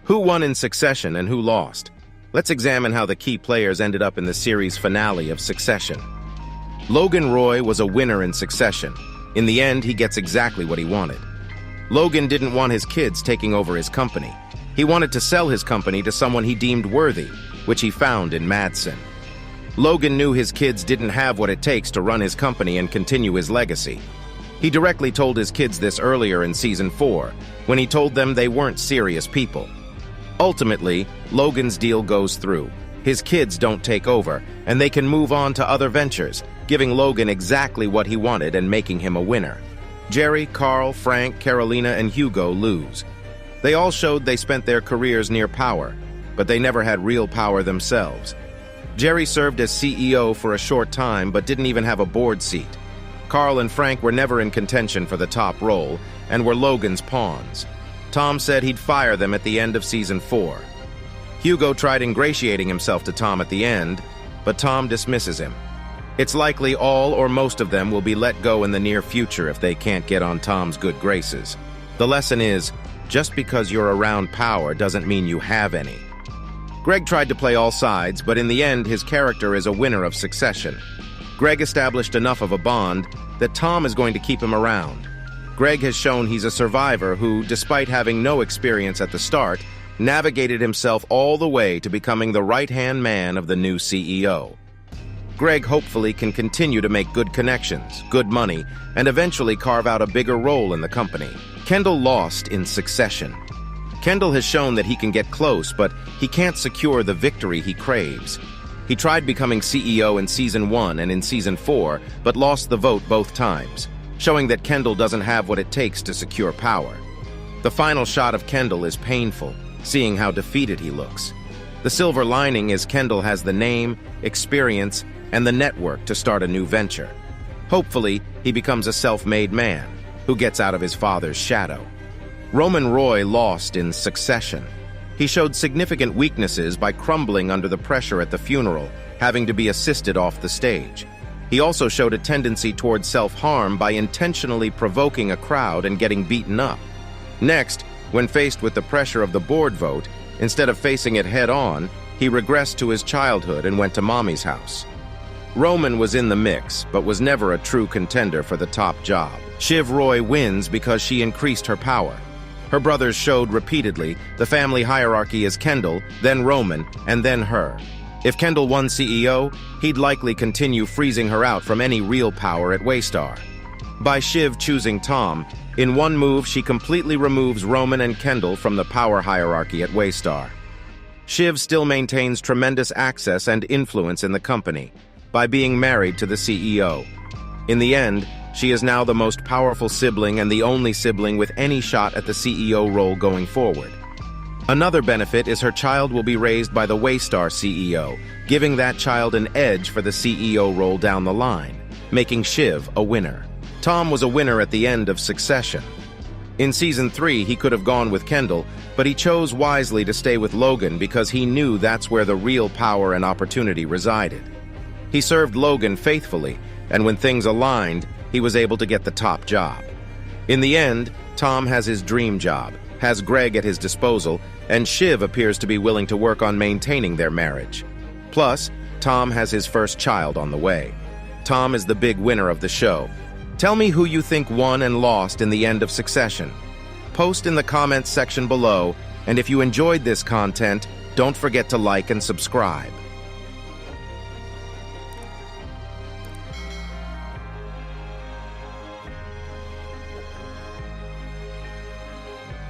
Who won in Succession and who lost? Let's examine how the key players ended up in the series finale of Succession. Logan Roy was a winner in Succession. In the end, he gets exactly what he wanted. Logan didn't want his kids taking over his company. He wanted to sell his company to someone he deemed worthy, which he found in Madsen. Logan knew his kids didn't have what it takes to run his company and continue his legacy. He directly told his kids this earlier in Season 4, when he told them they weren't serious people. Ultimately, Logan's deal goes through. His kids don't take over, and they can move on to other ventures, giving Logan exactly what he wanted and making him a winner. Jerry, Carl, Frank, Carolina, and Hugo lose. They all showed they spent their careers near power, but they never had real power themselves. Jerry served as CEO for a short time, but didn't even have a board seat. Carl and Frank were never in contention for the top role, and were Logan's pawns. Tom said he'd fire them at the end of Season 4. Hugo tried ingratiating himself to Tom at the end, but Tom dismisses him. It's likely all or most of them will be let go in the near future if they can't get on Tom's good graces. The lesson is, just because you're around power doesn't mean you have any. Greg tried to play all sides, but in the end his character is a winner of Succession. Greg established enough of a bond that Tom is going to keep him around. Greg has shown he's a survivor who, despite having no experience at the start, navigated himself all the way to becoming the right-hand man of the new CEO. Greg hopefully can continue to make good connections, good money, and eventually carve out a bigger role in the company. Kendall lost in Succession. Kendall has shown that he can get close, but he can't secure the victory he craves. He tried becoming CEO in Season 1 and in Season 4, but lost the vote both times, showing that Kendall doesn't have what it takes to secure power. The final shot of Kendall is painful, seeing how defeated he looks. The silver lining is Kendall has the name, experience, and the network to start a new venture. Hopefully, he becomes a self-made man who gets out of his father's shadow. Roman Roy lost in Succession. He showed significant weaknesses by crumbling under the pressure at the funeral, having to be assisted off the stage. He also showed a tendency toward self-harm by intentionally provoking a crowd and getting beaten up. Next, when faced with the pressure of the board vote, instead of facing it head-on, he regressed to his childhood and went to mommy's house. Roman was in the mix, but was never a true contender for the top job. Shiv Roy wins because she increased her power. Her brothers showed repeatedly the family hierarchy is Kendall, then Roman, and then her. If Kendall won CEO, he'd likely continue freezing her out from any real power at Waystar. By Shiv choosing Tom, in one move she completely removes Roman and Kendall from the power hierarchy at Waystar. Shiv still maintains tremendous access and influence in the company by being married to the CEO. In the end, she is now the most powerful sibling and the only sibling with any shot at the CEO role going forward. Another benefit is her child will be raised by the Waystar CEO, giving that child an edge for the CEO role down the line, making Shiv a winner. Tom was a winner at the end of Succession. In Season 3, he could have gone with Kendall, but he chose wisely to stay with Logan because he knew that's where the real power and opportunity resided. He served Logan faithfully, and when things aligned, he was able to get the top job. In the end, Tom has his dream job, has Greg at his disposal, and Shiv appears to be willing to work on maintaining their marriage. Plus, Tom has his first child on the way. Tom is the big winner of the show. Tell me who you think won and lost in the end of Succession. Post in the comments section below, and if you enjoyed this content, don't forget to like and subscribe.